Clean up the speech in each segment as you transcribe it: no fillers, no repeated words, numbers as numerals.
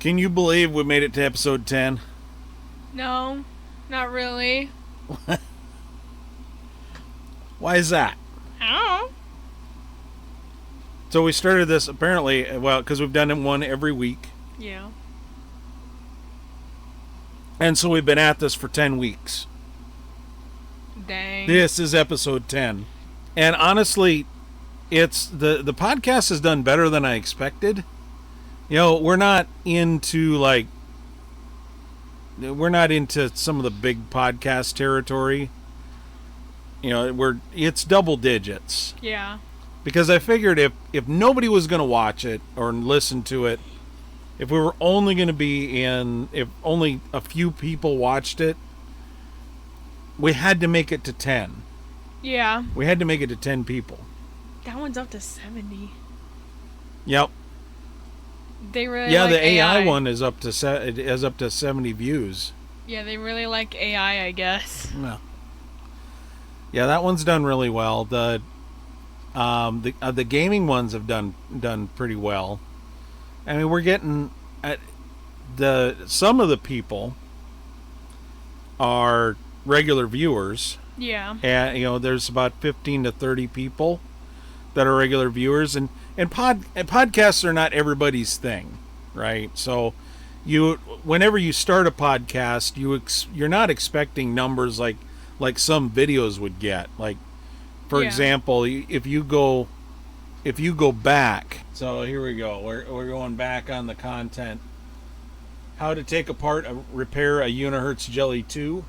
Can you believe we made it to episode 10? No, not really. Why is that? I don't know. So we started this apparently, well, because we've done one every week. Yeah. And so we've been at this for 10 weeks. Dang. This is episode 10. And honestly, it's the podcast has done better than I expected. You know, we're not into some of the big podcast territory. You know, it's double digits. Yeah. Because I figured if nobody was going to watch it or listen to it, if we were only going to be if only a few people watched it, we had to make it to 10. Yeah. We had to make it to 10 people. That one's up to 70. Yep. They really yeah, like the AI one is up to 70 views. Yeah, they really like AI, I guess. No. Yeah, that one's done really well. The gaming ones have done pretty well. I mean, we're getting some of the people are regular viewers. Yeah. And there's about 15 to 30 people that are regular viewers, and podcasts are not everybody's thing, right? So whenever you start a podcast, you're not expecting numbers like some videos would get. Like, for example, if you go back, so here we go. We're going back on the content. How to take apart repair a Unihertz Jelly 2.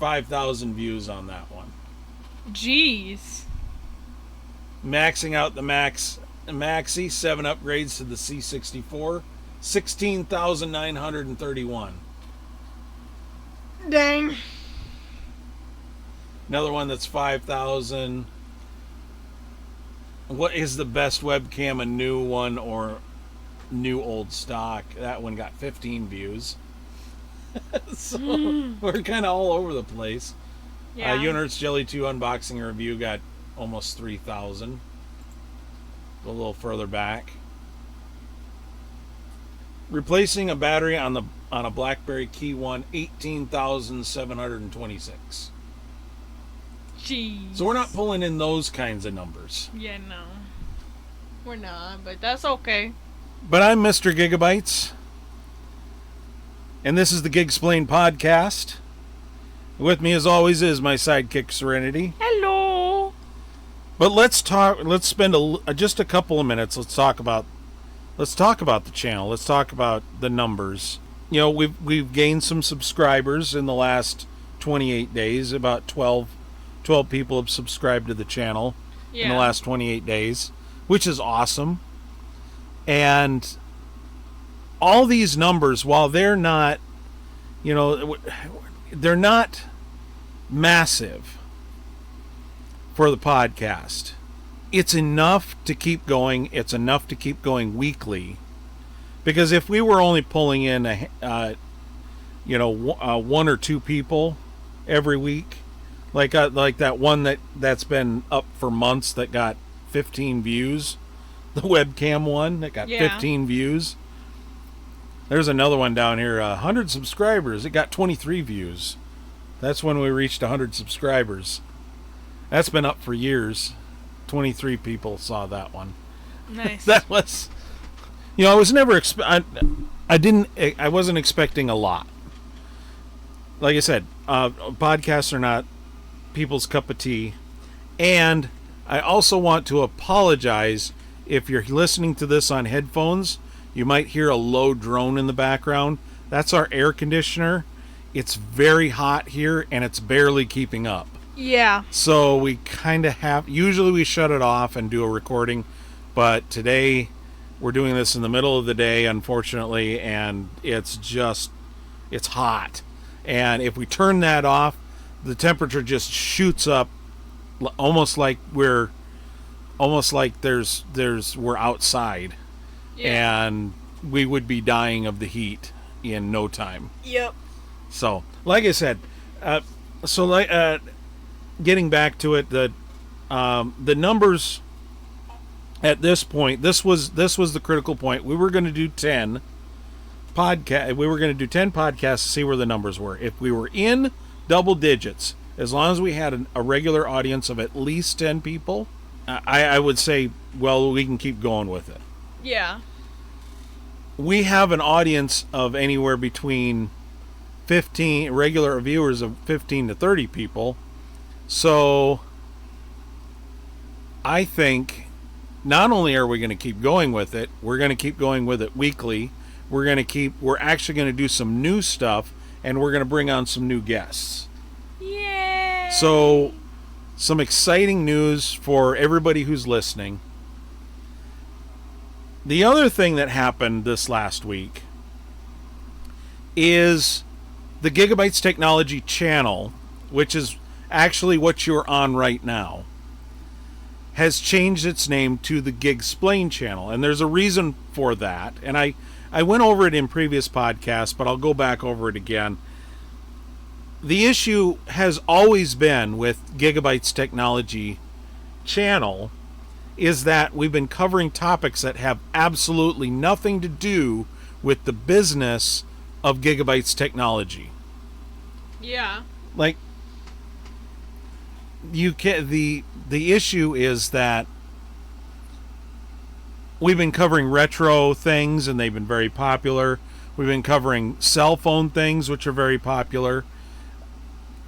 5,000 views on that one. Jeez. Maxing out the Maxi 7 upgrades to the C64. 16,931. Dang. Another one that's 5,000. What is the best webcam, a new one or new old stock? That one got 15 views. So we're kind of all over the place. Yeah. Unihertz Jelly 2 unboxing review got almost 3,000. A little further back. Replacing a battery on a BlackBerry Key 1, 18,726. Jeez. So we're not pulling in those kinds of numbers. Yeah, no. We're not, but that's okay. But I'm Mr. Gigabytes. And this is the Gigsplained podcast. With me, as always, is my sidekick Serenity. Hello. But let's spend just a couple of minutes. Let's talk about the channel. Let's talk about the numbers. You know, we've gained some subscribers in the last 28 days. About 12 people have subscribed to the channel in the last 28 days, which is awesome. And all these numbers, while they're not, they're not massive for the podcast, it's enough to keep going. It's enough to keep going weekly. Because if we were only pulling in one or two people every week, like that one that's been up for months that got 15 views, the webcam one that got 15 views. There's another one down here, 100 subscribers. It got 23 views. That's when we reached 100 subscribers. That's been up for years. 23 people saw that one. Nice. That was, I was never I wasn't expecting a lot. Like I said, podcasts are not people's cup of tea. And I also want to apologize if you're listening to this on headphones. You might hear a low drone in the background. That's our air conditioner. It's very hot here, and it's barely keeping up. Yeah. So we kind of usually we shut it off and do a recording, but today we're doing this in the middle of the day, unfortunately, and it's hot. And if we turn that off, the temperature just shoots up, almost like we're outside. Yeah. And we would be dying of the heat in no time. Yep. So, like I said, getting back to it, the numbers at this point, this was the critical point. We were going to do 10, podcast. We were going to do 10 podcasts to see where the numbers were. If we were in double digits, as long as we had a regular audience of at least 10 people, I would say, well, we can keep going with it. Yeah. We have an audience of anywhere between 15 regular viewers of 15 to 30 people. So I think not only are we going to keep going with it, we're going to keep going with it weekly. We're actually going to do some new stuff, and we're going to bring on some new guests. Yay! So some exciting news for everybody who's listening. The other thing that happened this last week is the Gigabytes Technology channel, which is actually what you're on right now, has changed its name to the Gigsplained channel. And there's a reason for that. And I went over it in previous podcasts, but I'll go back over it again. The issue has always been with Gigabytes Technology channel is that we've been covering topics that have absolutely nothing to do with the business of Gigabytes Technology. Yeah. Like, you can the issue is that we've been covering retro things and they've been very popular. We've been covering cell phone things, which are very popular.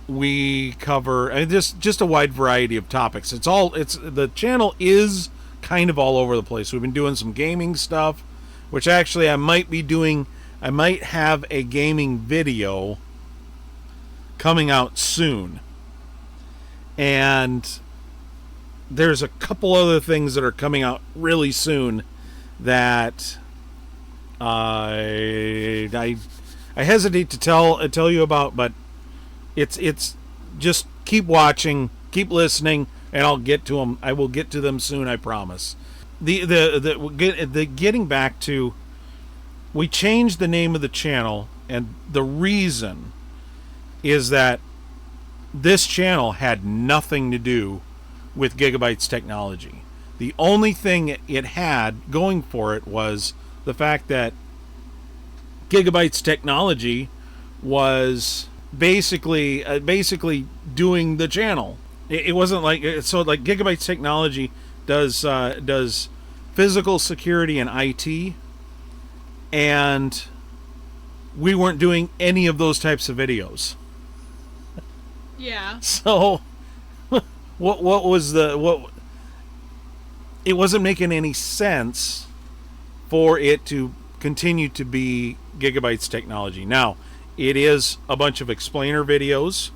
We cover just a wide variety of topics. The channel is kind of all over the place. We've been doing some gaming stuff, which actually I might have a gaming video coming out soon. And there's a couple other things that are coming out really soon that I hesitate to tell you about, but it's just keep watching, keep listening, and I'll get to them. I will get to them soon, I promise. The getting back to, we changed the name of the channel, and the reason is that this channel had nothing to do with Gigabytes Technology. The only thing it had going for it was the fact that Gigabytes Technology was basically doing the channel. It wasn't like Gigabytes Technology does physical security and IT, and we weren't doing any of those types of videos. Yeah. So it wasn't making any sense for it to continue to be Gigabytes Technology. Now, it is a bunch of explainer videos.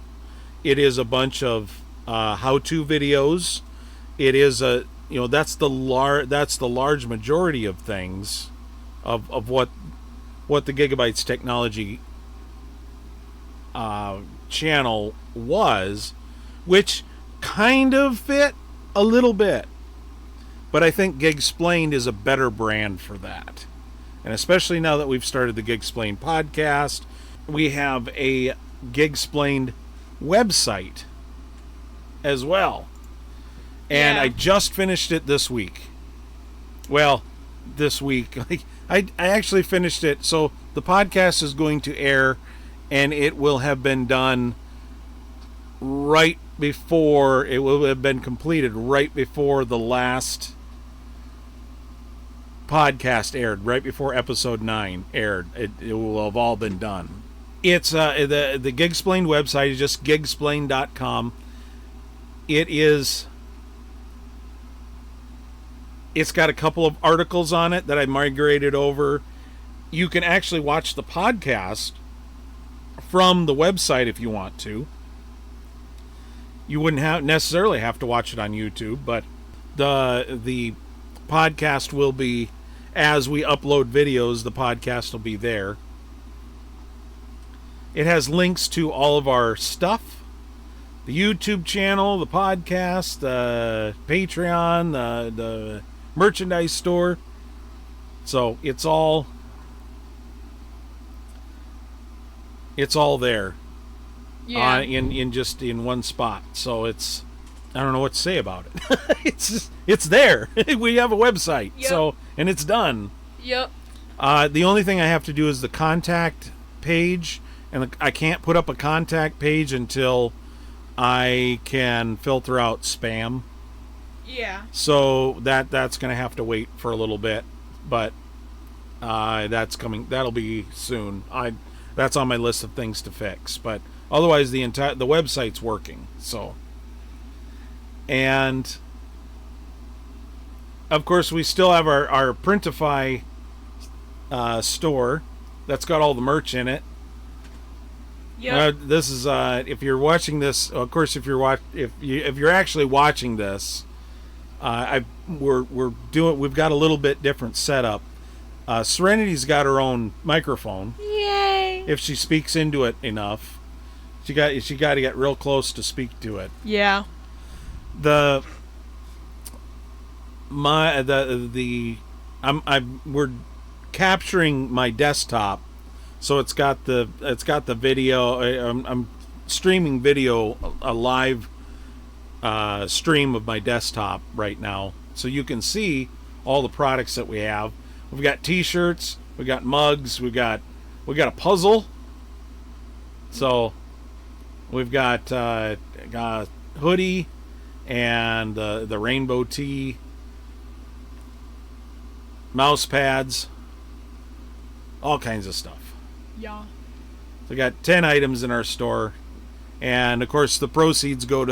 It is a bunch of how-to videos. It is that's the large majority of things of what the Gigabytes Technology channel was, which kind of fit a little bit. But I think Gigsplained is a better brand for that. And especially now that we've started the Gigsplained podcast, we have a Gigsplained website as well. And I just finished it this week. Well, this week. I actually finished it. So the podcast is going to air, and it will have been done right before, it will have been completed right before the last podcast aired, right before episode 9 aired. It will have all been done. It's the Gigsplained website is just gigsplained.com. It's got a couple of articles on it that I migrated over. You can actually watch the podcast from the website if you want to. You wouldn't necessarily have to watch it on YouTube, but the podcast will be, as we upload videos, the podcast will be there. It has links to all of our stuff. The YouTube channel, the podcast, the Patreon, the merchandise store. So it's all there. Yeah. In one spot. So I don't know what to say about it. It's there. We have a website. Yep. So, and it's done. Yep. The only thing I have to do is the contact page, and I can't put up a contact page until I can filter out spam. Yeah. So that's going to have to wait for a little bit, but that's coming. That'll be soon. That's on my list of things to fix. But otherwise, the website's working. So, and of course, we still have our Printify store that's got all the merch in it. Yeah. This is if you're watching this. Of course, if you're actually watching this, we've got a little bit different setup. Serenity's got her own microphone. Yay! If she speaks into it enough, she got to get real close to speak to it. Yeah. We're capturing my desktop, so it's got the video. I'm streaming video, a live stream of my desktop right now, so you can see all the products that we have. We've got T-shirts, we got mugs, we got a puzzle. So we've got a hoodie and the rainbow tee, mouse pads, all kinds of stuff. Yeah. So we got 10 items in our store, and of course the proceeds go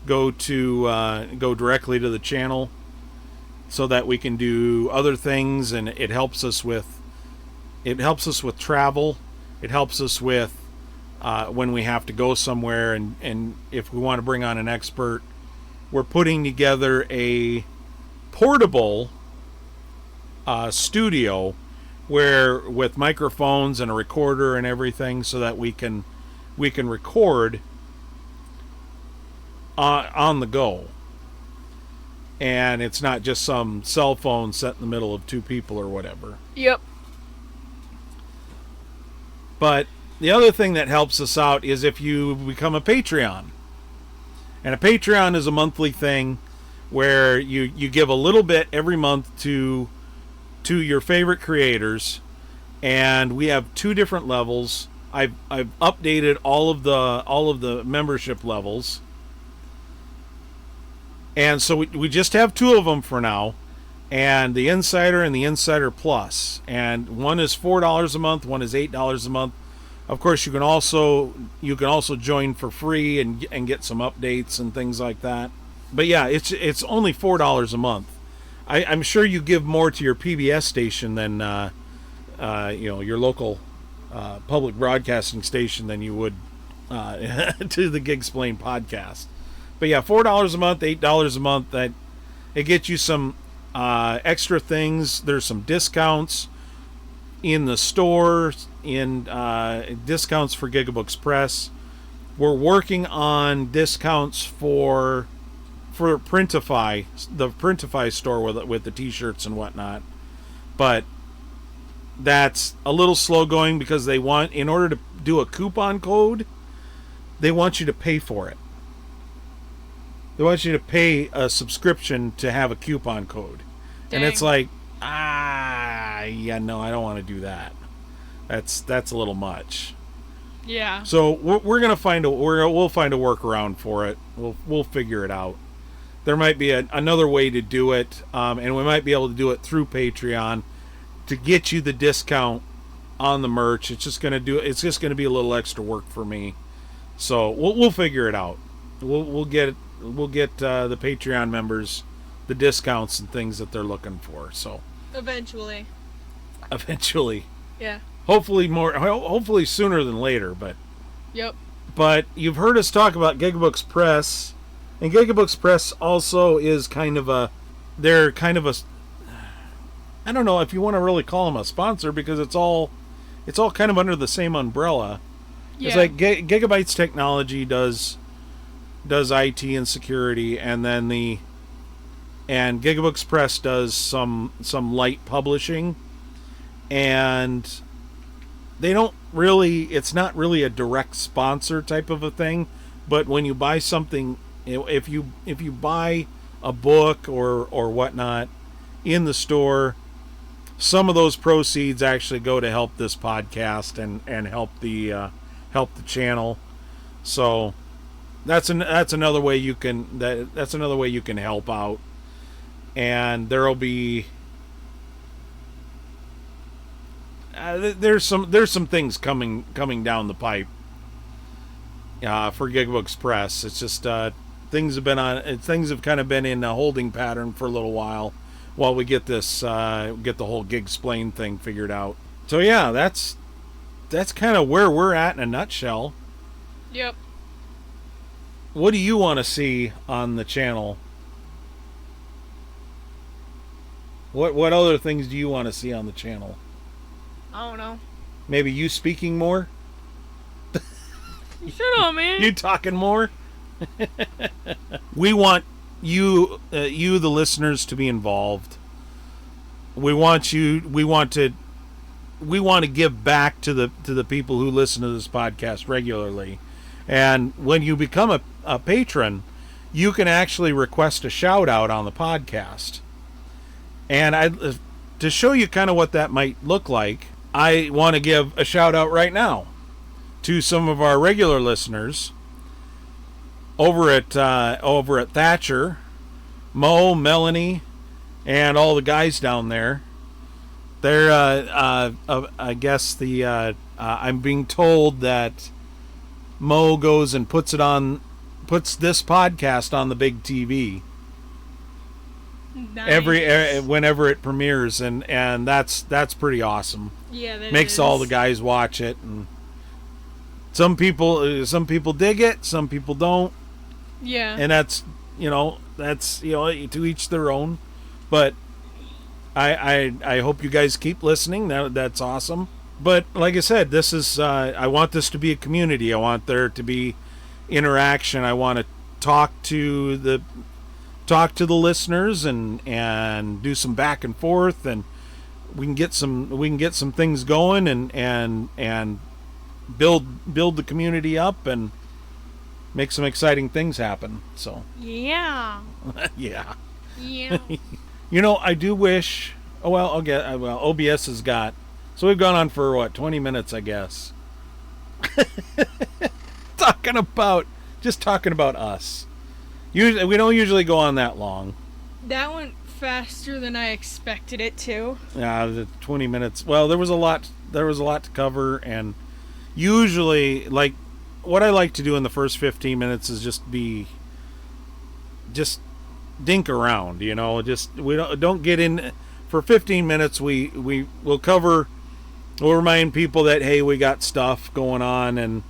directly to the channel, so that we can do other things, and it helps us with travel. It helps us with when we have to go somewhere, and if we want to bring on an expert. We're putting together a portable studio with microphones and a recorder and everything, so that we can record on the go. And it's not just some cell phone set in the middle of two people or whatever. Yep. But the other thing that helps us out is if you become a Patreon. And a Patreon is a monthly thing where you give a little bit every month to your favorite creators. And we have 2 different levels. I've updated all of the membership levels. And so we just have 2 of them for now, and the Insider and the Insider Plus. And one is $4 a month, one is $8 a month. Of course, you can also join for free and get some updates and things like that. But yeah, it's only $4 a month. I'm sure you give more to your PBS station than your local public broadcasting station than you would to the Gigsplained podcast. But yeah, $4 a month, $8 a month. That it gets you some extra things. There's some discounts in the store, in discounts for Gigabooks Press. We're working on discounts for Printify, the Printify store with the T-shirts and whatnot. But that's a little slow going because they want, in order to do a coupon code, they want you to pay for it. They want you to pay a subscription to have a coupon code. Dang. And it's like, yeah, no, I don't want to do that. That's a little much. Yeah. So we're gonna we'll find a workaround for it. We'll figure it out. There might be another way to do it, and we might be able to do it through Patreon to get you the discount on the merch. It's just gonna be a little extra work for me. So we'll figure it out. We'll get the Patreon members the discounts and things that they're looking for. So Eventually. Yeah. Hopefully sooner than later, but Yep. But you've heard us talk about Gigabooks Press, and Gigabooks Press also is they're kind of a, I don't know if you want to really call them a sponsor, because it's all kind of under the same umbrella. Yeah. It's like Gigabytes Technology does IT and security, and then Gigabooks Press does some light publishing, and it's not really a direct sponsor type of a thing. But when you buy something, if you buy a book or whatnot in the store, some of those proceeds actually go to help this podcast and help the channel. So that's another way you can that's another way you can help out. And there'll be there's some things coming down the pipe for Gigabytes Press. It's just things have kind of been in a holding pattern for a little while we get this get the whole Gigsplained thing figured out. So yeah, that's kind of where we're at in a nutshell. Yep. What do you want to see on the channel? What other things do you want to see on the channel? I don't know. Maybe you speaking more? Shut up, man. You talking more? We want you the listeners to be involved. We want to give back to the people who listen to this podcast regularly. And when you become a patron, you can actually request a shout out on the podcast. And to show you kind of what that might look like, I want to give a shout out right now to some of our regular listeners over at Thatcher, Mo, Melanie, and all the guys down there. They're I guess I'm being told that Mo goes and puts this podcast on the big TV. Nice. Whenever it premieres, and that's pretty awesome. Yeah, that makes is. all the guys watch it, and some people dig it, some people don't. Yeah. And that's to each their own. But I hope you guys keep listening. That's awesome. But like I said, this is I want this to be a community. I want there to be interaction. I want to talk to the listeners and do some back and forth, and we can get some things going and build the community up and make some exciting things happen. So yeah. Yeah. Yeah. I do wish. OBS has got. So we've gone on for what, 20 minutes, I guess. talking about us. Usually, we don't usually go on that long. That went faster than I expected it to. Yeah, the 20 minutes. Well, there was a lot to cover, and usually, like, what I like to do in the first 15 minutes is just dink around, we don't get in for 15 minutes. We'll remind people that, hey, we got stuff going on,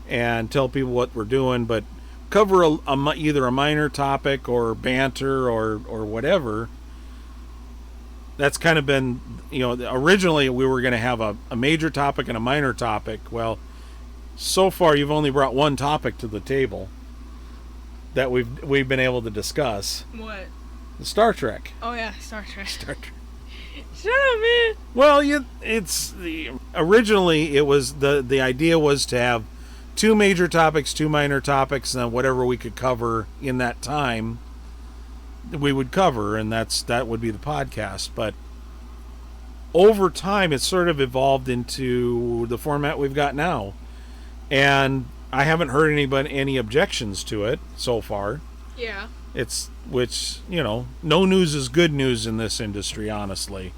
and tell people what we're doing, but cover either a minor topic or banter or whatever. That's kind of been, originally we were going to have a major topic and a minor topic. Well, so far you've only brought one topic to the table that we've been able to discuss. What? The Star Trek. Oh yeah, Star Trek. Star Trek. Shut up, man. Well, originally it was the idea was to have two major topics, two minor topics, and then whatever we could cover in that time, we would cover, and that would be the podcast. But over time, it's sort of evolved into the format we've got now, and I haven't heard any objections to it so far. Yeah. No news is good news in this industry, honestly.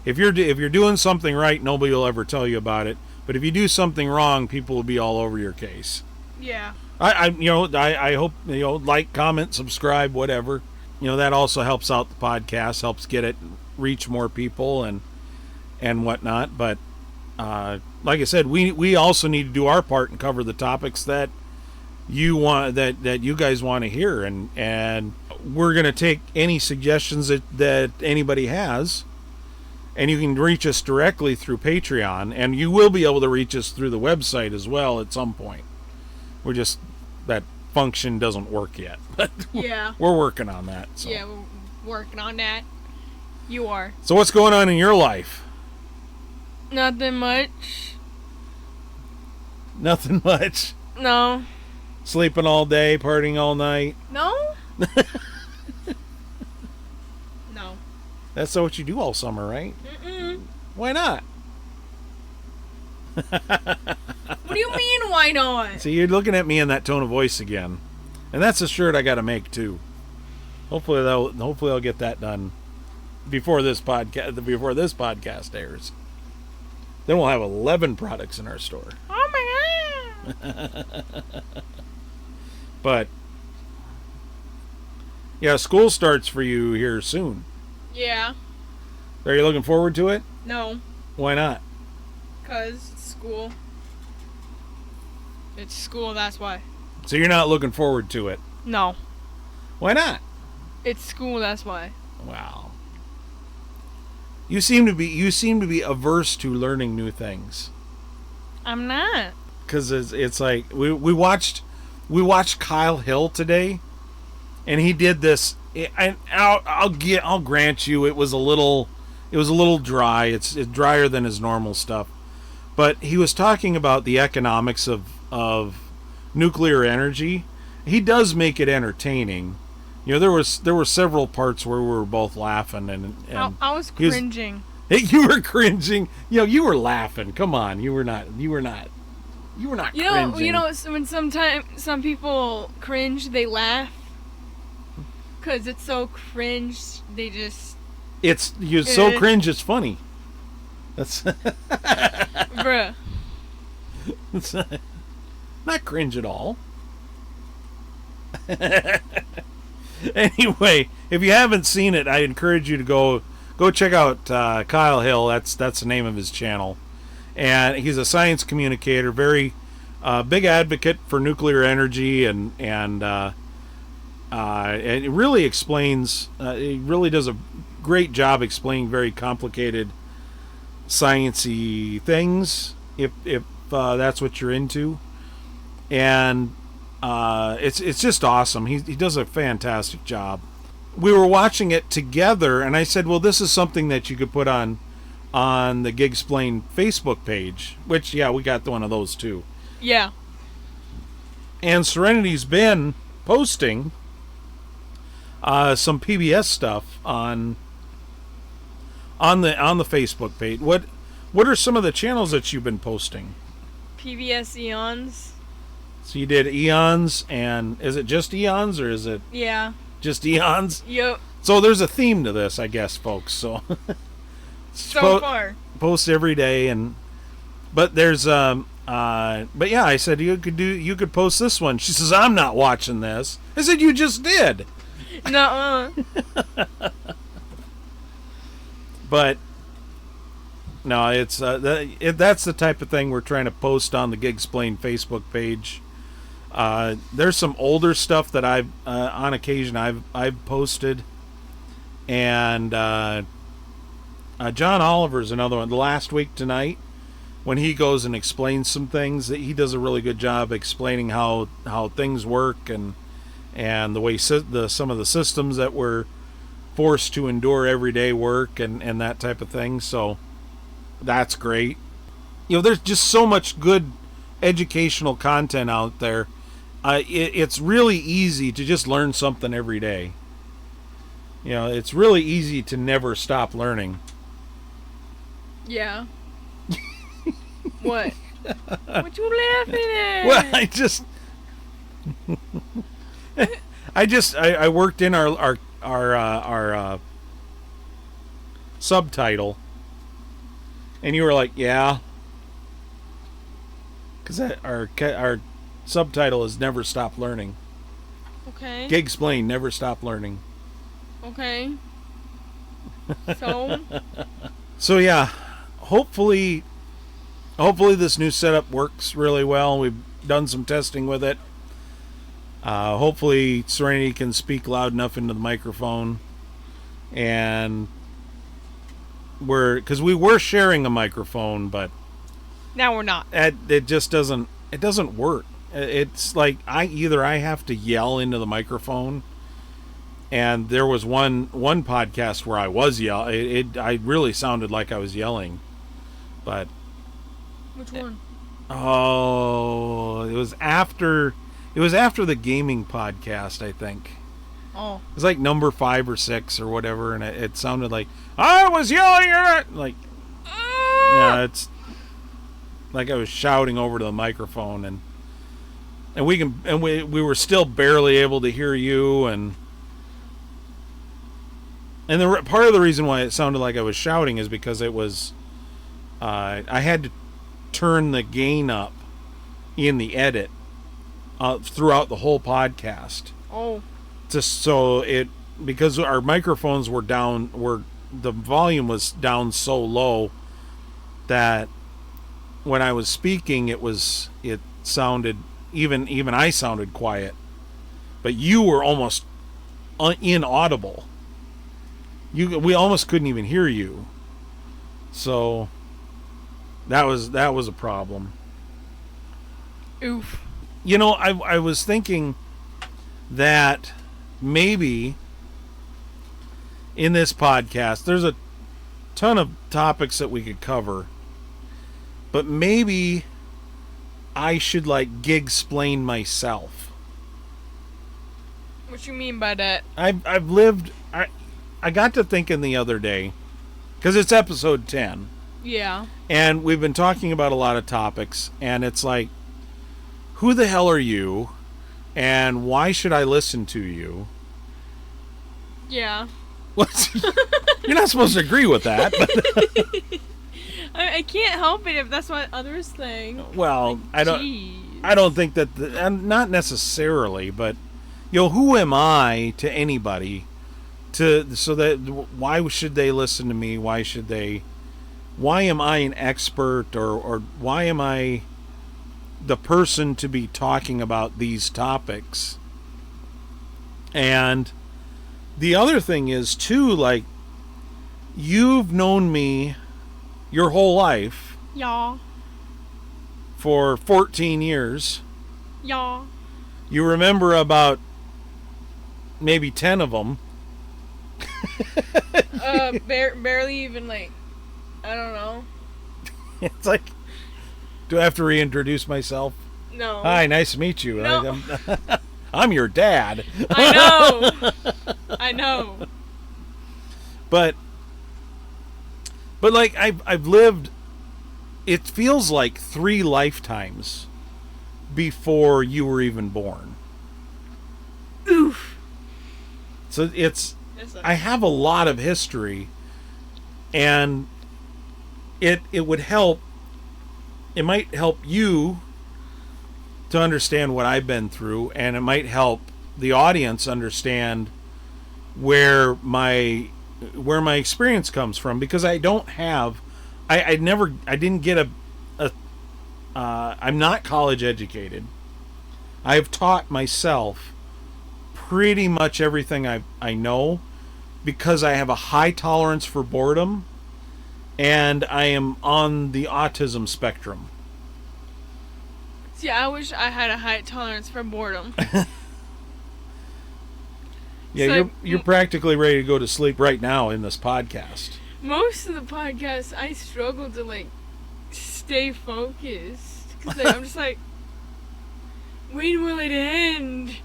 If you're doing something right, nobody will ever tell you about it. But if you do something wrong, people will be all over your case. Yeah. I hope, like, comment, subscribe, whatever. That also helps out the podcast, helps get it reach more people and whatnot. But like I said, we also need to do our part and cover the topics that you want, that you guys want to hear, and we're going to take any suggestions that anybody has. And you can reach us directly through Patreon, and you will be able to reach us through the website as well at some point. That function doesn't work yet, but yeah, we're working on that. So. Yeah, we're working on that. You are. So what's going on in your life? Nothing much. Nothing much. No. Sleeping all day, partying all night. No. No. That's what you do all summer, right? Mm-mm. Why not? What do you mean, why not? See, you're looking at me in that tone of voice again. And that's a shirt I got to make, too. Hopefully I'll get that done before this podcast airs. Then we'll have 11 products in our store. Oh my god! But yeah, school starts for you here soon. Yeah. Are you looking forward to it? No. Why not? 'Cause it's school. It's school, that's why. So you're not looking forward to it? No. Why not? It's school, that's why. Wow. You seem to be averse to learning new things. I'm not. Because it's like we watched Kyle Hill today, and he did this. And I'll grant you it was a little dry. It's drier than his normal stuff, but he was talking about the economics of nuclear energy. He does make it entertaining. You know, there were several parts where we were both laughing, and I was cringing. You were cringing. You know, you were laughing. Come on, you were not cringing. You know, when sometimes some people cringe, they laugh. 'Cause it's so cringe, they just... so cringe, it's funny. That's... Bruh. It's not cringe at all. Anyway, if you haven't seen it, I encourage you to go check out Kyle Hill. That's the name of his channel. And he's a science communicator, very big advocate for nuclear energy, and it really explains. It really does a great job explaining very complicated sciencey things, if that's what you're into, and it's just awesome. He does a fantastic job. We were watching it together, and I said, "Well, this is something that you could put on the Gigsplained Facebook page." Which, yeah, we got one of those too. Yeah. And Serenity's been posting some PBS stuff on the Facebook page. What are some of the channels that you've been posting? PBS Eons. So you did Eons, and is it just Eons, or is it Yeah. just Eons? Yep. So there's a theme to this, I guess, folks. So So far. Post every day, but there's but yeah, I said you could post this one. She says, "I'm not watching this." I said, "You just did." Nuh-uh. But no, it's that's the type of thing we're trying to post on the Gigsplained Facebook page. There's some older stuff that I've on occasion I've posted, and John Oliver's another one. The last week tonight, when he goes and explains some things, that he does a really good job explaining how things work, and the way some of the systems that we're forced to endure every day work, and that type of thing. So that's great. You know, there's just so much good educational content out there. It's really easy to just learn something every day. You know, it's really easy to never stop learning. Yeah. What? What you laughing at? Well, I worked in our subtitle, and you were like, "Yeah," because our subtitle is "Never Stop Learning." Okay. Gigsplained, never stop learning. Okay. So. So yeah, hopefully this new setup works really well. We've done some testing with it. Hopefully Serenity can speak loud enough into the microphone, and because we were sharing a microphone, but Now we're not. it just doesn't work. It's like I have to yell into the microphone, and there was one podcast where I was yelling. I really sounded like I was yelling, but Which one? oh, it was after the gaming podcast, I think. Oh. It was like number 5 or 6 or whatever, and it sounded like I was yelling at it, like. it's like I was shouting over to the microphone, and we were still barely able to hear you, and part of the reason why it sounded like I was shouting is because it was I had to turn the gain up in the edit throughout the whole podcast. Oh. Just so because our microphones were down, the volume was down so low that when I was speaking, it sounded, even I sounded quiet, but you were almost inaudible. We almost couldn't even hear you. So that was a problem. Oof. You know, I was thinking that maybe in this podcast there's a ton of topics that we could cover, but maybe I should Gigsplain myself. What you mean by that? I got to thinking the other day, because it's episode 10. Yeah. And we've been talking about a lot of topics, and it's like, who the hell are you? And why should I listen to you? Yeah. You're not supposed to agree with that. But I can't help it if that's what others think. Well, I don't think that not necessarily, but who am I to anybody why should they listen to me? Why am I an expert, or why am I the person to be talking about these topics? And the other thing is too, you've known me your whole life. Yeah. For 14 years. Yeah. You remember about maybe 10 of them. Barely even, I don't know. It's like, do I have to reintroduce myself? No. Hi, nice to meet you. No. I'm your dad. I know. But I've lived, it feels like 3 lifetimes before you were even born. Oof. So I have a lot of history, and it would help. It might help you to understand what I've been through, and it might help the audience understand where my experience comes from, because I don't have, I didn't get I'm not college educated. I've taught myself pretty much everything I know, because I have a high tolerance for boredom, and I am on the autism spectrum. See, I wish I had a high tolerance for boredom. Yeah, so you're practically ready to go to sleep right now in this podcast. Most of the podcasts, I struggle to stay focused, because I'm just when will it end?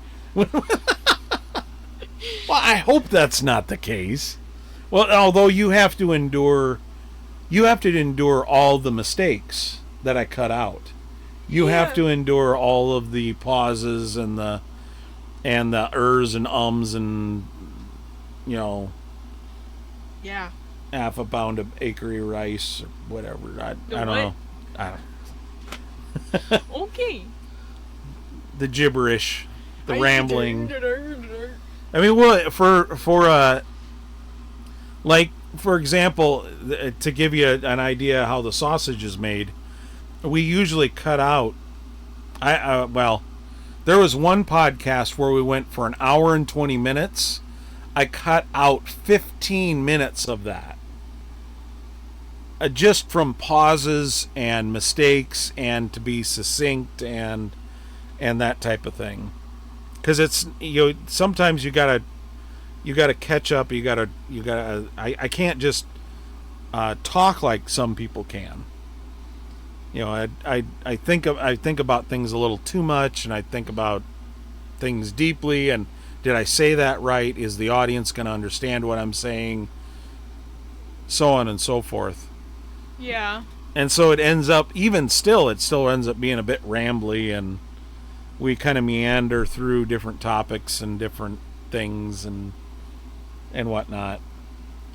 Well, I hope that's not the case. Well, although you have to endure all the mistakes that I cut out. You have to endure all of the pauses and the ers and ums and Yeah. half a pound of acre rice or whatever. I don't know. Okay. The gibberish, the rambling. I mean, well, for example, to give you an idea how the sausage is made, we usually cut out. There was one podcast where we went for an hour and 20 minutes. I cut out 15 minutes of that, just from pauses and mistakes, and to be succinct and that type of thing. Because it's, sometimes you gotta catch up. I can't just talk like some people can. I think about things a little too much, and I think about things deeply. And did I say that right? Is the audience going to understand what I'm saying? So on and so forth. Yeah. And so it ends up, even still, it still ends up being a bit rambly, and we kind of meander through different topics and different things and whatnot.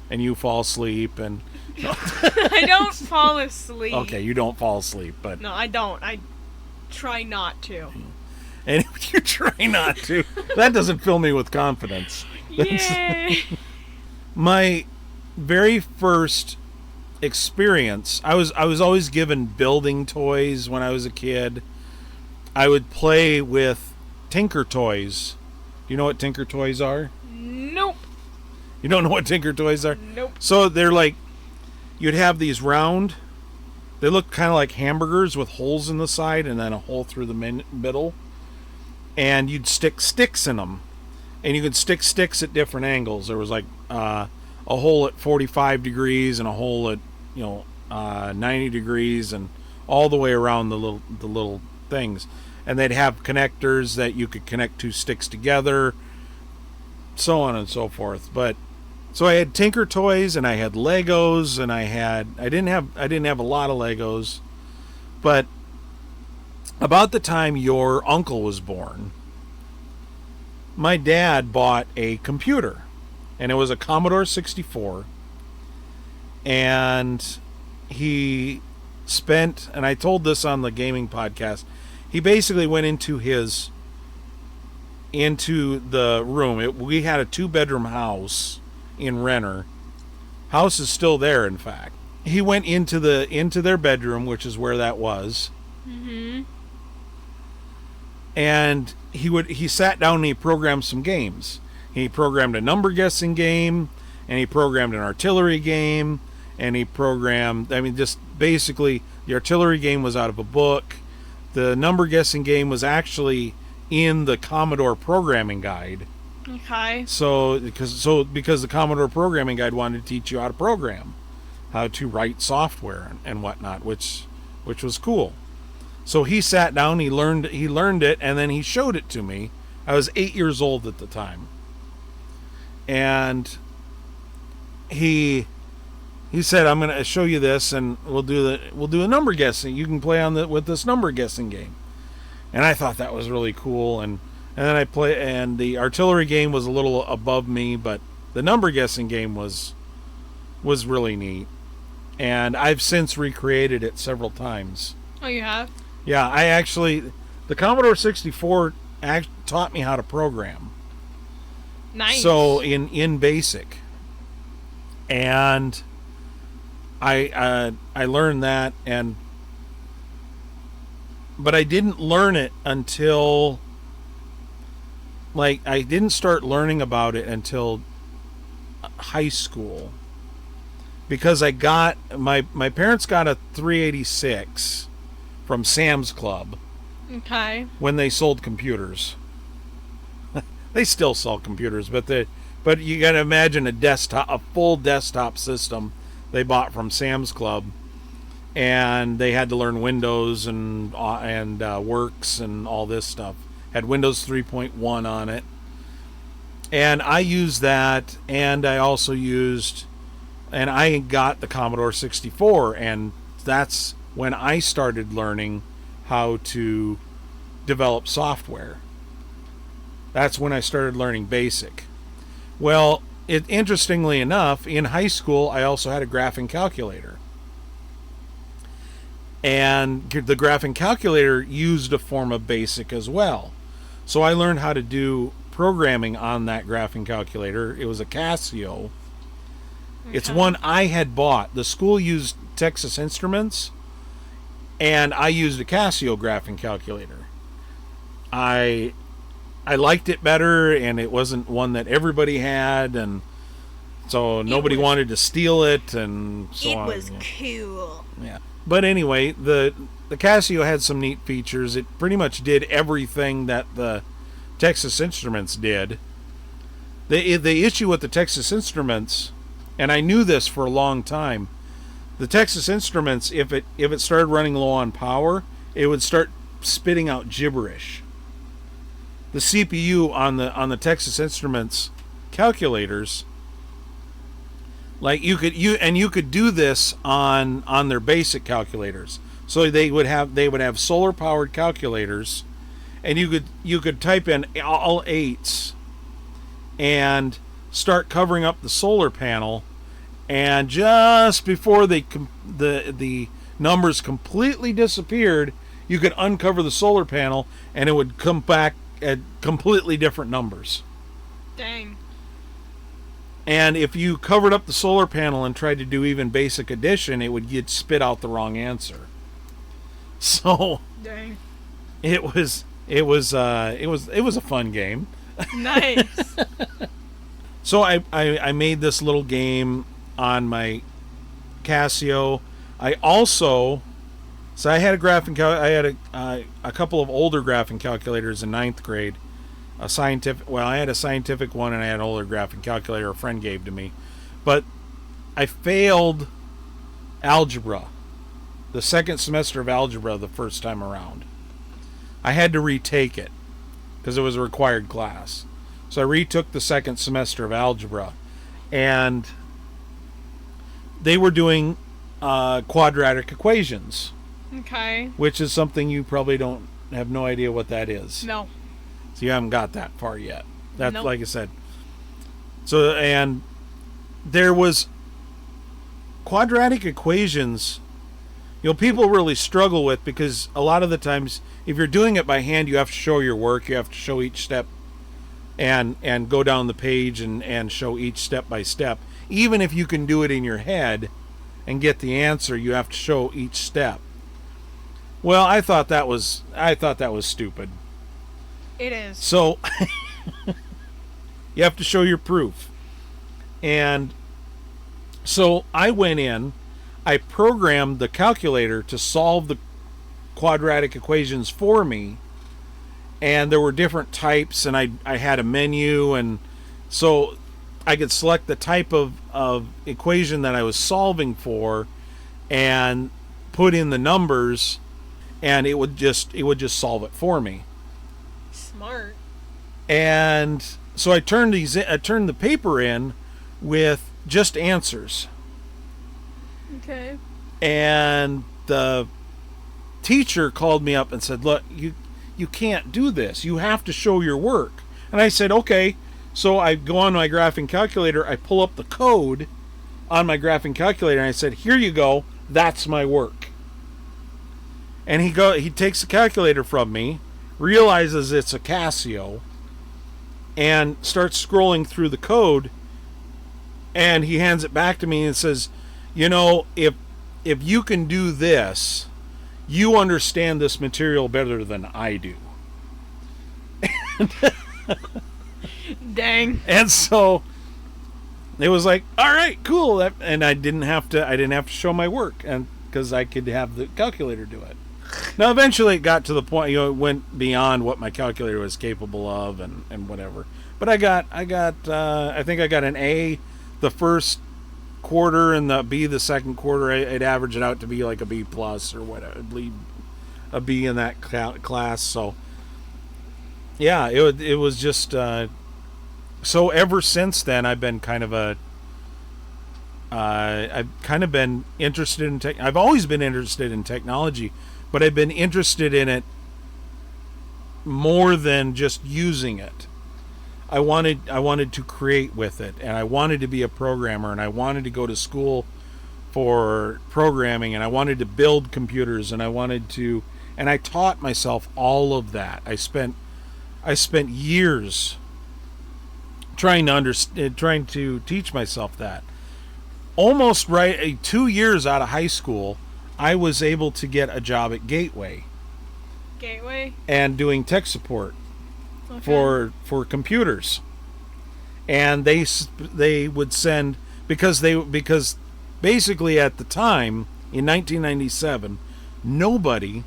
And you fall asleep, and I don't fall asleep. okay, you don't fall asleep, but No, I don't. I try not to. and you try not to. That doesn't fill me with confidence. Yay! My very first experience, I was always given building toys when I was a kid. I would play with Tinker Toys. Do you know what Tinker Toys are? Nope. You don't know what Tinker Toys are? Nope. So they're like, you'd have these round, they look kind of like hamburgers with holes in the side and then a hole through the middle. And you'd stick sticks in them. And you could stick sticks at different angles. There was like a hole at 45 degrees and a hole at 90 degrees and all the way around the little things. And they'd have connectors that you could connect two sticks together, so on and so forth. But so I had Tinker Toys and I had Legos, and I didn't have a lot of Legos, but about the time your uncle was born, my dad bought a computer, and it was a Commodore 64. And he spent, and I told this on the gaming podcast, he basically went into the room. We had a 2-bedroom house in Renner. House is still there, in fact. He went into their bedroom, which is where that was. Mm-hmm. And he sat down and he programmed some games. He programmed a number guessing game, and he programmed an artillery game, and he programmed, just basically the artillery game was out of a book. The number guessing game was actually in the Commodore programming guide. Okay. So because the Commodore programming guide wanted to teach you how to program, how to write software and whatnot, which was cool. So he sat down, he learned it, and then he showed it to me. I was 8 years old at the time. And he said, "I'm going to show you this, and we'll do a number guessing. You can play with this number guessing game." And I thought that was really cool. And then I play, and the artillery game was a little above me, but the number guessing game was really neat. And I've since recreated it several times. Oh, you have? Yeah, the Commodore 64 taught me how to program. Nice. So in BASIC, and I learned that, but I didn't learn it until, I didn't start learning about it until high school, because I got my parents got a 386 from Sam's Club. Okay. When they sold computers. They still sell computers, but you got to imagine a full desktop system they bought from Sam's Club, and they had to learn Windows and Works and all this stuff. Had Windows 3.1 on it, and I used that, and I also I got the Commodore 64, and that's when I started learning how to develop software. That's when I started learning BASIC. Well, interestingly enough, in high school, I also had a graphing calculator. And the graphing calculator used a form of BASIC as well. So I learned how to do programming on that graphing calculator. It was a Casio. Okay. It's one I had bought. The school used Texas Instruments, and I used a Casio graphing calculator. I liked it better, and it wasn't one that everybody had, and so nobody wanted to steal it, and so on. It was cool. Yeah. But anyway, the Casio had some neat features. It pretty much did everything that the Texas Instruments did. The issue with the Texas Instruments, and I knew this for a long time, the Texas Instruments, if it started running low on power, it would start spitting out gibberish. The CPU on the Texas Instruments calculators, Like you could do this on their basic calculators. So they would have solar powered calculators, and you could type in all eights and start covering up the solar panel, and just before the numbers completely disappeared, you could uncover the solar panel and it would come back at completely different numbers. Dang. And if you covered up the solar panel and tried to do even basic addition, you'd spit out the wrong answer. So Dang. it was a fun game. Nice. So I made this little game on my Casio. I had a couple of older graphing calculators in ninth grade. I had a scientific one, and I had an older graphing calculator a friend gave to me. But I failed algebra, the second semester of algebra, the first time around. I had to retake it because it was a required class. So I retook the second semester of algebra, and they were doing quadratic equations. Okay. Which is something you probably don't have no idea what that is. No. So you haven't got that far yet. That's Nope. Like I said. So, and there was quadratic equations, people really struggle with, because a lot of the times if you're doing it by hand, you have to show your work, you have to show each step and go down the page and show each step by step. Even if you can do it in your head and get the answer, you have to show each step. Well, I thought that was stupid. It is. So you have to show your proof. And so I went in, I programmed the calculator to solve the quadratic equations for me, and there were different types, and I had a menu, and so I could select the type of equation that I was solving for and put in the numbers, and it would just solve it for me. Smart. And so I turned the paper in with just answers. Okay. And the teacher called me up and said, "Look, you can't do this. You have to show your work." And I said, "Okay." So I go on my graphing calculator, I pull up the code on my graphing calculator, and I said, "Here you go. That's my work." And he takes the calculator from me, realizes it's a Casio, and starts scrolling through the code, and he hands it back to me and says, if you can do this, you understand this material better than I do. Dang. And so it was like, all right, cool. And I didn't have to show my work, and because I could have the calculator do it. Now, eventually it got to the point, it went beyond what my calculator was capable of and whatever. But I think I got an A the first quarter and the B the second quarter. I'd average it out to be like a B plus or whatever, a B in that class. So yeah, it was just, so ever since then I've been kind of I've been interested in I've always been interested in technology, but I've been interested in it more than just using it. I wanted to create with it, and I wanted to be a programmer, and I wanted to go to school for programming, and I wanted to build computers, and I taught myself all of that. I spent years trying to teach myself that. Almost 2 years out of high school, I was able to get a job at Gateway. Gateway? And doing tech support. Okay. For computers. And they would send, because basically at the time in 1997 nobody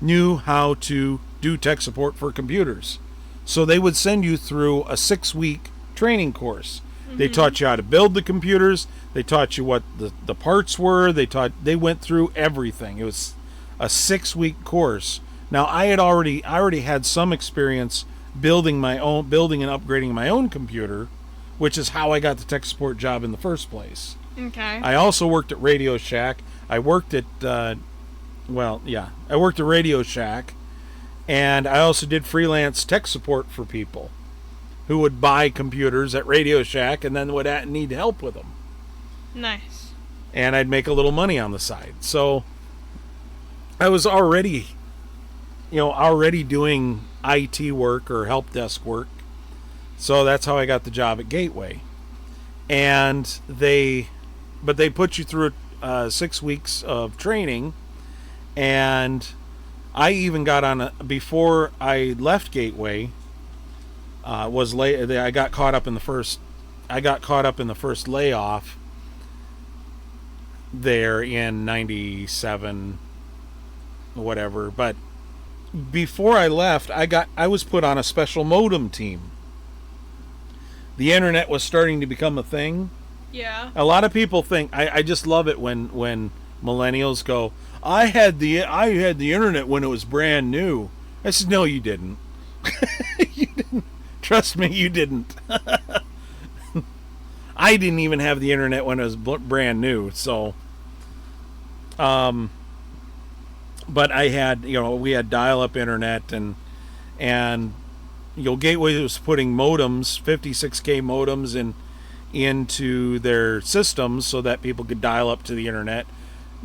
knew how to do tech support for computers. So they would send you through a 6-week training course. Mm-hmm. They taught you how to build the computers, they taught you what the parts were, they went through everything. It was a 6-week course. Now I already had some experience building and upgrading my own computer which is how I got the tech support job in the first place. Okay. I also worked at Radio Shack. I worked at, I worked at Radio Shack, and I also did freelance tech support for people who would buy computers at Radio Shack and then would need help with them. Nice. And I'd make a little money on the side. So I was already doing IT work or help desk work. So that's how I got the job at Gateway. And they put you through 6 weeks of training, and I even got before I left Gateway, was late. I got caught up in the first layoff there in 97, whatever. But before I left, I was put on a special modem team. The internet was starting to become a thing. Yeah. A lot of people think, I just love it when millennials go, I had the internet when it was brand new. I said, no, you didn't. You didn't. Trust me, you didn't. I didn't even have the internet when it was brand new. So, but I had, we had dial-up internet, and Gateway was putting modems, 56K modems, into their systems so that people could dial up to the internet,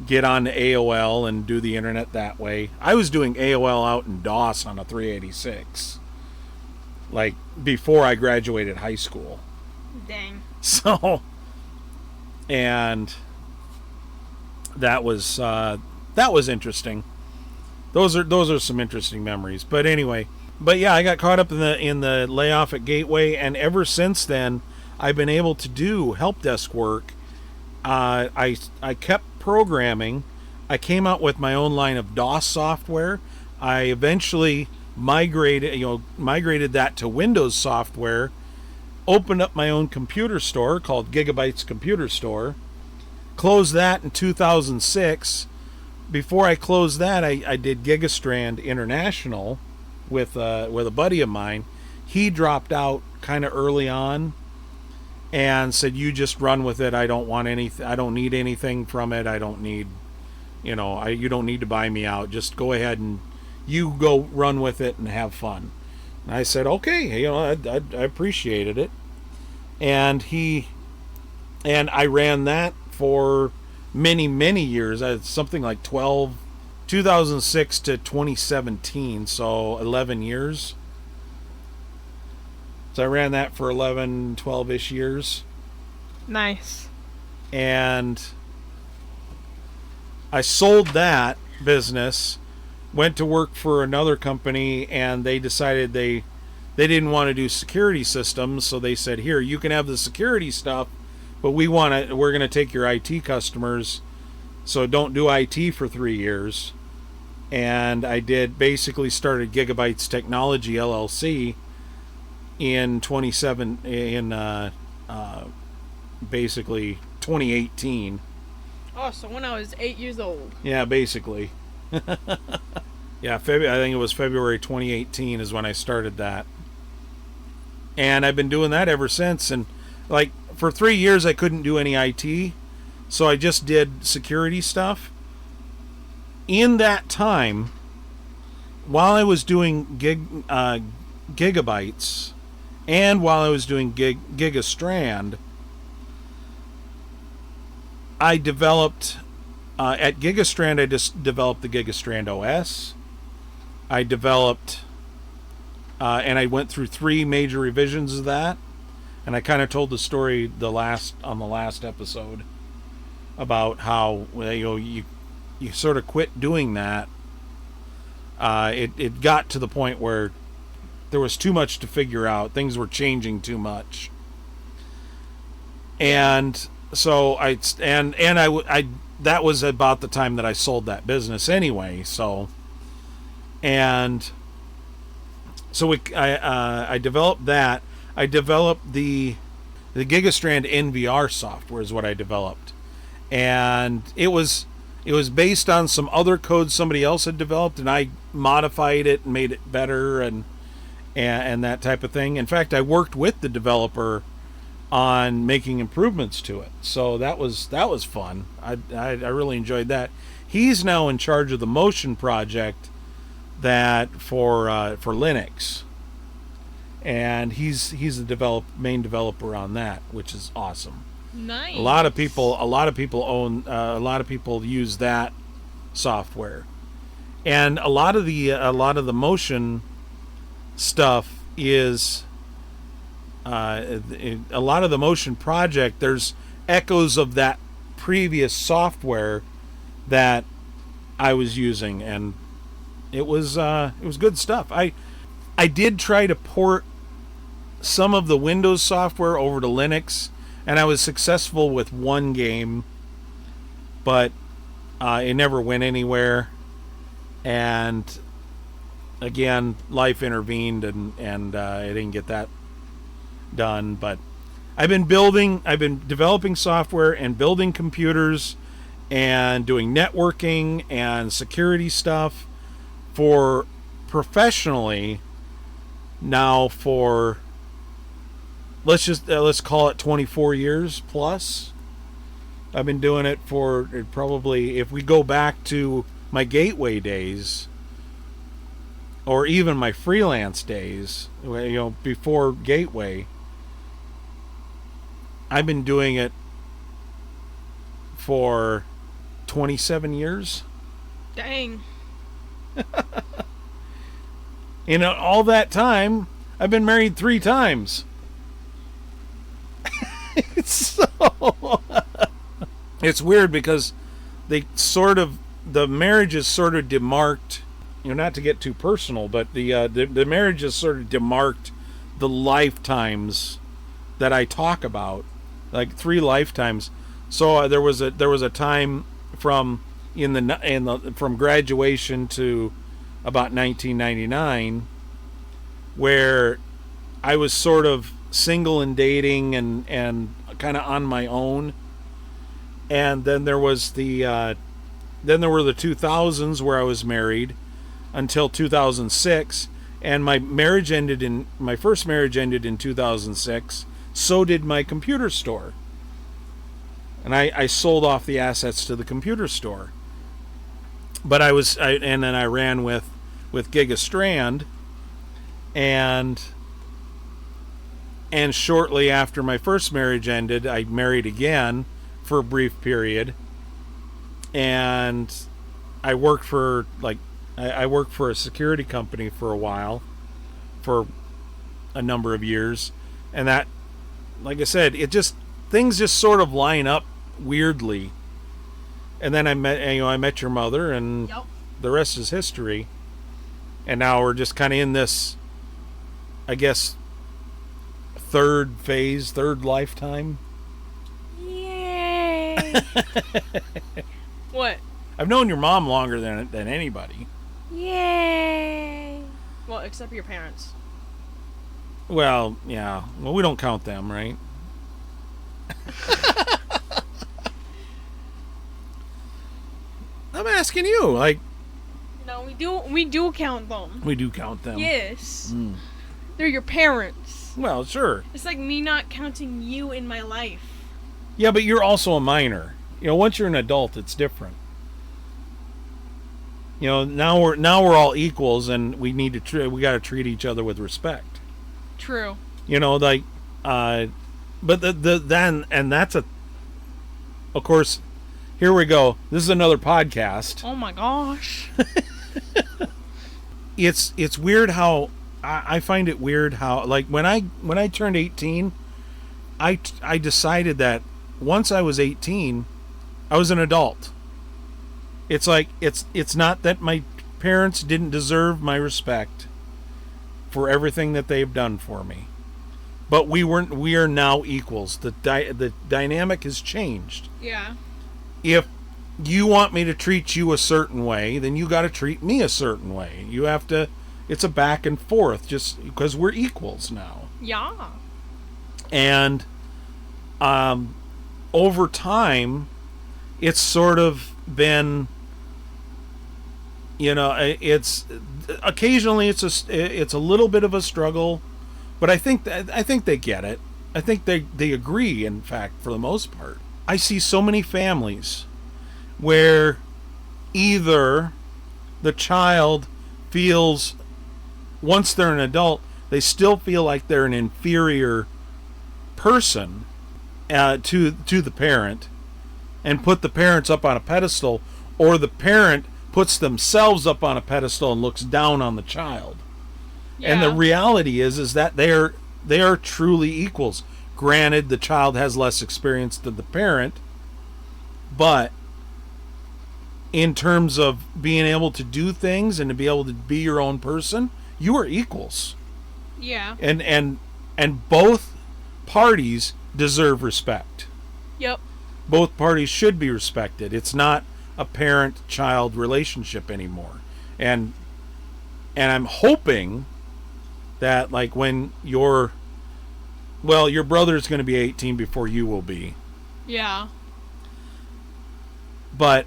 get on AOL, and do the internet that way. I was doing AOL out in DOS on a 386, like before I graduated high school. Dang. So, and that was interesting. Those are some interesting memories. But anyway, yeah, I got caught up in the layoff at Gateway, and ever since then, I've been able to do help desk work. I kept programming. I came out with my own line of DOS software. I eventually migrated that to Windows software. Opened up my own computer store called Gigabytes Computer Store. Closed that in 2006. Before I closed that, I did Gigastrand International with a buddy of mine. He dropped out kind of early on and said, "You just run with it. I don't want anything. I don't need anything from it. I don't need, you don't need to buy me out. Just go ahead and you go run with it and have fun." And I said, "Okay, I appreciated it." And I ran that for many, many years. Something like 2006 to 2017, so 11 years. So I ran that for 11, 12-ish years. Nice. And I sold that business, went to work for another company, and they decided they didn't want to do security systems, so they said, "Here, you can have the security stuff, but we're going to take your IT customers, so don't do IT for 3 years." And I basically started Gigabytes Technology LLC in basically 2018. Oh, so when I was 8 years old. Yeah, basically. Yeah, I think it was February 2018 is when I started that. And I've been doing that ever since. And like for 3 years I couldn't do any IT, so I just did security stuff. In that time, while I was doing Gigabytes, and while I was doing Gigastrand, I developed at Gigastrand. I just developed the Gigastrand OS. I developed, and I went through 3 major revisions of that, and I kind of told the story on the last episode about how you sort of quit doing that. It got to the point where there was too much to figure out. Things were changing too much, and so that was about the time that I sold that business anyway. So, and so I developed that. I developed the Gigastrand NVR software is what I developed, and it was based on some other code somebody else had developed, and I modified it and made it better and that type of thing. In fact, I worked with the developer on making improvements to it. So that was fun. I really enjoyed that. He's now in charge of the motion project that for Linux, and he's the main developer on that, which is awesome. Nice. A lot of people use that software, and a lot of the motion stuff is a lot of the motion project. There's echoes of that previous software that I was using, and it was good stuff. I did try to port some of the Windows software over to Linux, and I was successful with one game, but it never went anywhere. And again, life intervened, and I didn't get that done. But I've been developing software and building computers and doing networking and security stuff for professionally now for let's call it 24 years plus. I've been doing it for probably, if we go back to my Gateway days or even my freelance days, before Gateway, I've been doing it for 27 years. Dang. In all that time, I've been married 3 times. It's weird because the marriage is sort of demarked, not to get too personal, but the marriage is sort of demarked the lifetimes that I talk about, like 3 lifetimes. So there was a time from from graduation to about 1999 where I was sort of single and dating and kind of on my own. And then there was then there were the 2000s where I was married until 2006, and my first marriage ended in 2006. So did my computer store. And I sold off the assets to the computer store. But and then I ran with Gigsplained, and shortly after my first marriage ended, I married again for a brief period, and I worked for a security company for a while, for a number of years, and that, like I said, things just sort of line up weirdly. And then I met your mother, and Yep. The rest is history. And now we're just kind of in this, I guess, third lifetime. Yay! What? I've known your mom longer than anybody. Yay! Well, except your parents. Well, yeah. Well, we don't count them, right? I'm asking you, like. No, we do count them. We do count them. Yes. They're your parents. Well, sure. It's like me not counting you in my life. Yeah, but you're also a minor. Once you're an adult, it's different. Now we're all equals, and we got to treat each other with respect. True. But that's of course, here we go. This is another podcast. Oh my gosh. It's weird how I find it weird how, like, when I turned 18, I decided that once I was 18, I was an adult. It's like it's not that my parents didn't deserve my respect for everything that they've done for me, but we are now equals. The dynamic has changed. Yeah. If you want me to treat you a certain way, then you got to treat me a certain way. You have to. It's a back and forth, just because we're equals now. Yeah. And over time, it's sort of been, it's occasionally it's a little bit of a struggle, but I think they get it. I think they agree, in fact, for the most part. I see so many families where either the child feels, once they're an adult, they still feel like they're an inferior person to the parent, and put the parents up on a pedestal, or the parent puts themselves up on a pedestal and looks down on the child. Yeah. And the reality is that they are truly equals. Granted, the child has less experience than the parent, but in terms of being able to do things and to be able to be your own person, you are equals. Yeah. And both parties deserve respect. Yep. Both parties should be respected. It's not a parent-child relationship anymore. And I'm hoping that, like, when your brother's going to be 18 before you will be. Yeah. But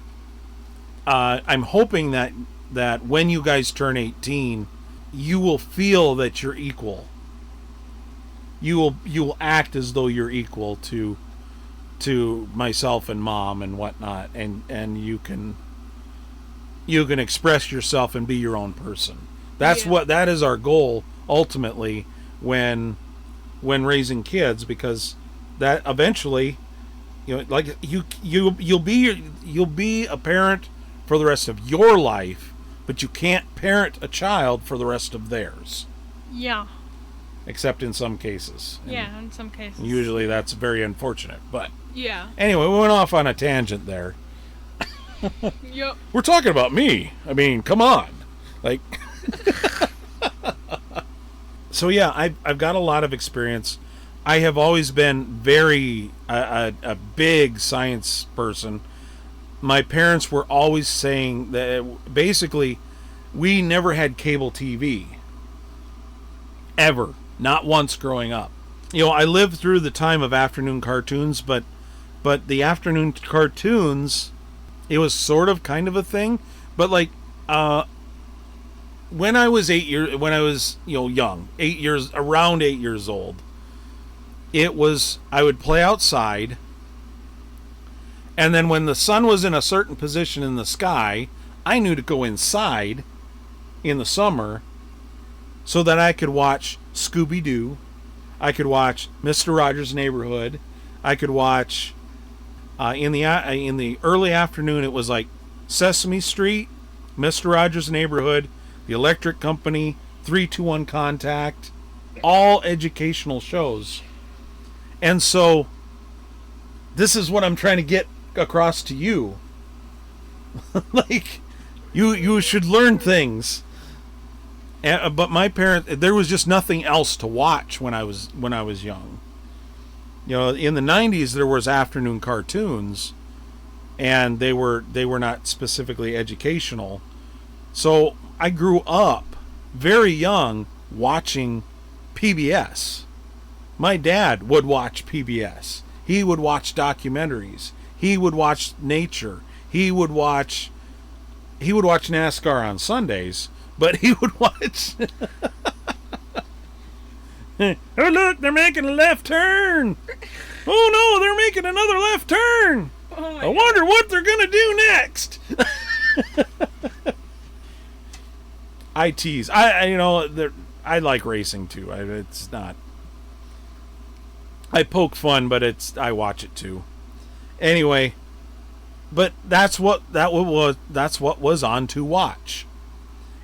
I'm hoping that when you guys turn 18, you will feel that you're equal. You will act as though you're equal to myself and mom and whatnot, and you can express yourself and be your own person. That is our goal ultimately when raising kids, because that eventually, like you'll be a parent for the rest of your life, but you can't parent a child for the rest of theirs. Yeah. Except in some cases. Yeah, in some cases. Usually that's very unfortunate, but yeah. Anyway, we went off on a tangent there. Yep. We're talking about me. I mean, come on. Like So yeah, I've got a lot of experience. I have always been very a big science person. My parents were always saying that basically we never had cable TV. Ever. Not once growing up. I lived through the time of afternoon cartoons, but the afternoon cartoons, it was sort of kind of a thing. But like when I was young, around 8 years old, I would play outside, and then when the sun was in a certain position in the sky, I knew to go inside in the summer so that I could watch Scooby-Doo, I could watch Mr. Rogers' Neighborhood, I could watch in the early afternoon, it was like Sesame Street, Mr. Rogers' Neighborhood, The Electric Company, 3-2-1 Contact, all educational shows. And so this is what I'm trying to get across to you. Like, you should learn things. But my parents, there was just nothing else to watch when I was young. In the 90s there was afternoon cartoons, and they were not specifically educational. So I grew up very young watching PBS. My dad would watch PBS. He would watch documentaries. He would watch nature. He would watch NASCAR on Sundays, but he would watch oh, look, they're making a left turn. Oh no, they're making another left turn. Oh my I wonder what they're going to do next. I tease. I like racing too. It's not. I poke fun, but I watch it too. Anyway, but that's what was on to watch.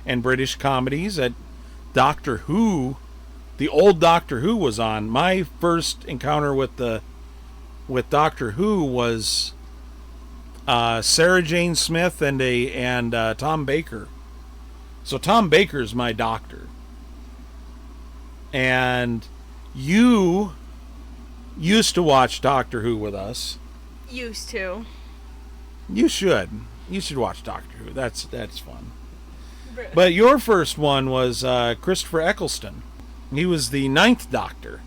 And British comedies at Doctor Who, the old Doctor Who was on. My first encounter with Doctor Who was Sarah Jane Smith and Tom Baker. So Tom Baker's my doctor. And you used to watch Doctor Who with us. Used to. You should watch Doctor Who. That's fun. But your first one was Christopher Eccleston. He was the 9th Doctor.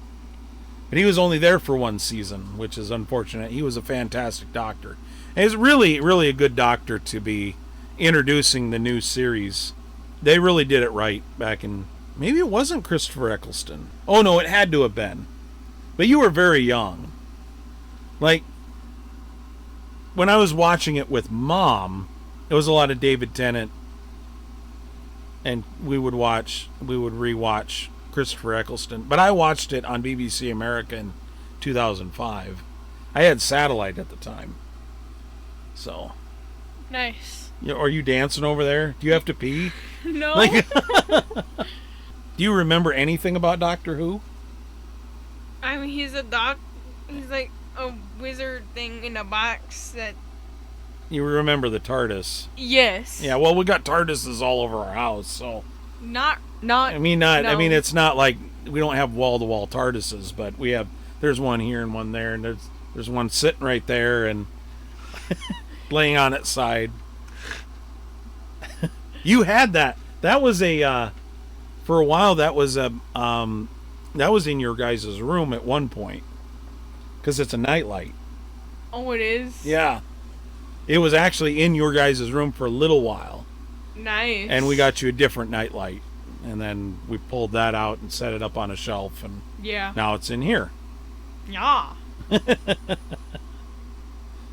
But he was only there for one season, which is unfortunate. He was a fantastic doctor. And he's really, really a good doctor to be introducing the new series. They really did it right back in... Maybe it wasn't Christopher Eccleston. Oh, no, it had to have been. But you were very young. Like, when I was watching it with Mom, it was a lot of David Tennant, and we would rewatch Christopher Eccleston. But I watched it on BBC America in 2005. I had satellite at the time. So. Nice. Are you dancing over there? Do you have to pee? No. Like, do you remember anything about Doctor Who? I mean, he's like a wizard thing in a box that... You remember the TARDIS? Yes. Yeah, well, we got TARDISes all over our house, so... Not. I mean, no. it's not like we don't have wall-to-wall TARDISes, but we have... There's one here and one there, and there's one sitting right there and laying on its side. You had that. That was a... for a while, that was a... that was in your guys' room at one point. Because it's a nightlight. Oh, it is? Yeah. It was actually in your guys' room for a little while. Nice. And we got you a different nightlight. And then we pulled that out and set it up on a shelf. And yeah. Now it's in here. Yeah.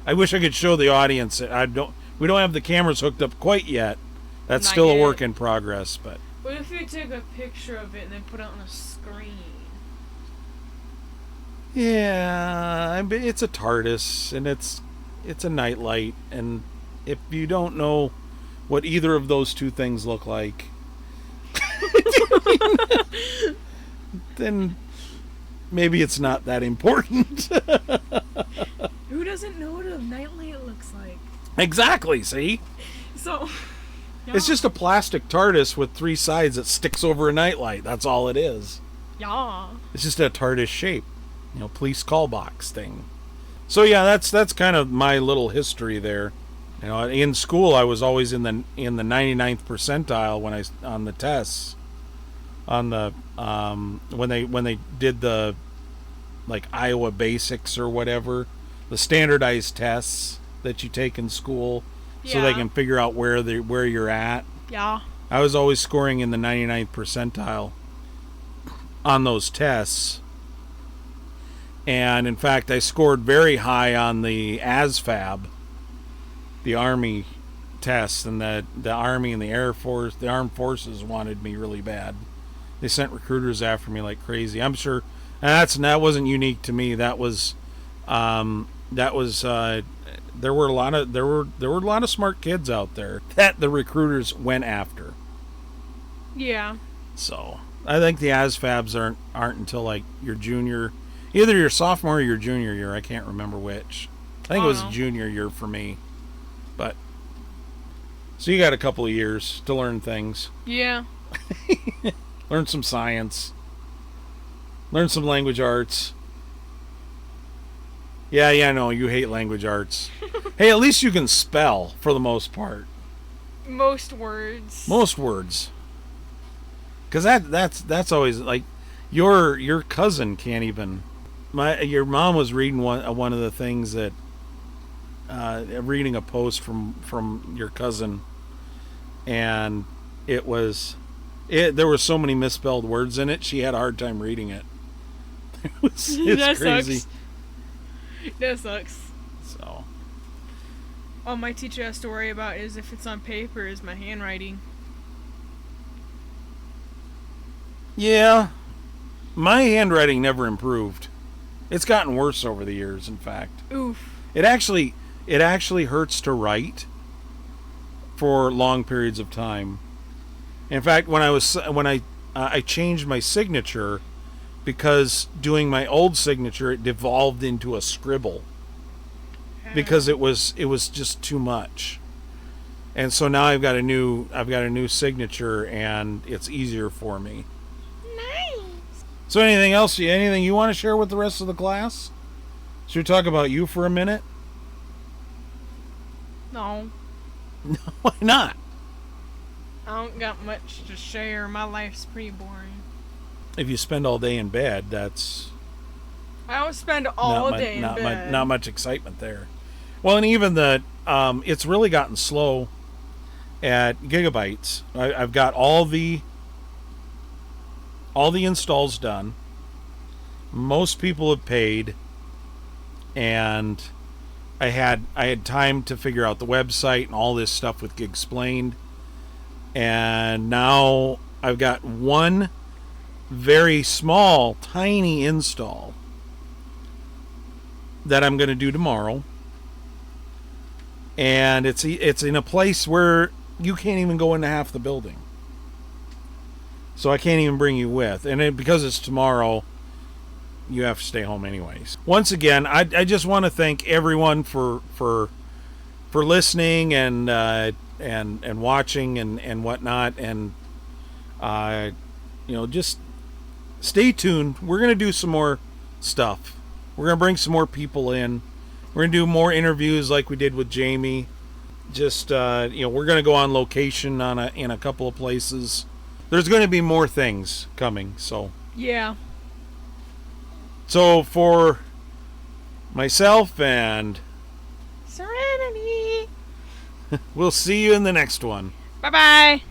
I wish I could show the audience. We don't have the cameras hooked up quite yet. That's Not still yet. a work in progress. But what if you took a picture of it and then put it on a screen? yeah, it's a TARDIS, and it's a nightlight, and if you don't know what either of those two things look like, then maybe it's not that important. Who doesn't know what a nightlight looks like? Exactly, see? So... It's just a plastic TARDIS with 3 sides that sticks over a nightlight. That's all it is. Yeah. It's just a TARDIS shape. Police call box thing. So yeah, that's kind of my little history there. In school I was always in the 99th percentile when on the tests. On the when they did the like Iowa Basics or whatever, the standardized tests that you take in school. So they can figure out where you're at. Yeah. I was always scoring in the 99th percentile on those tests. And in fact, I scored very high on the ASVAB, the Army tests, and the Army and the Air Force, the Armed Forces wanted me really bad. They sent recruiters after me like crazy. I'm sure, and that wasn't unique to me. There were a lot of smart kids out there that the recruiters went after. Yeah. So I think the ASVABs aren't until like your junior, either your sophomore or your junior year. I can't remember which. I think it was junior year for me. But so you got a couple of years to learn things. Yeah. Learn some science. Learn some language arts. Yeah, I know you hate language arts. Hey, at least you can spell for the most part. Most words. Because that's always like your cousin can't even. Your mom was reading one of the things that reading a post from your cousin, and there were so many misspelled words in it. She had a hard time reading it. It's that crazy. Sucks. That sucks. So. All my teacher has to worry about is if it's on paper is my handwriting. Yeah. My handwriting never improved. It's gotten worse over the years, in fact. Oof. It actually hurts to write for long periods of time. In fact, when I changed my signature, because doing my old signature, it devolved into a scribble because it was just too much. And so now I've got a new signature, and it's easier for me. Nice. So anything you want to share with the rest of the class? Should we talk about you for a minute? No. Why not? I don't got much to share. My life's pretty boring. If you spend all day in bed, that's... I don't spend all day in bed. Not much excitement there. Well, and even it's really gotten slow at Gigabytes. I've got all the installs done. most people have paid, and I had time to figure out the website and all this stuff with Gigsplained, and now I've got one very small, tiny install that I'm going to do tomorrow, and it's in a place where you can't even go into half the building, so I can't even bring you with, and because it's tomorrow, you have to stay home anyways. Once again, I just want to thank everyone for listening and watching and whatnot, and just stay tuned. We're gonna do some more stuff. We're gonna bring some more people in. We're gonna do more interviews like we did with Jamie. Just we're gonna go on location in a couple of places. There's gonna be more things coming. So Yeah. So for myself and Serenity. we'll see you in the next one. Bye-bye.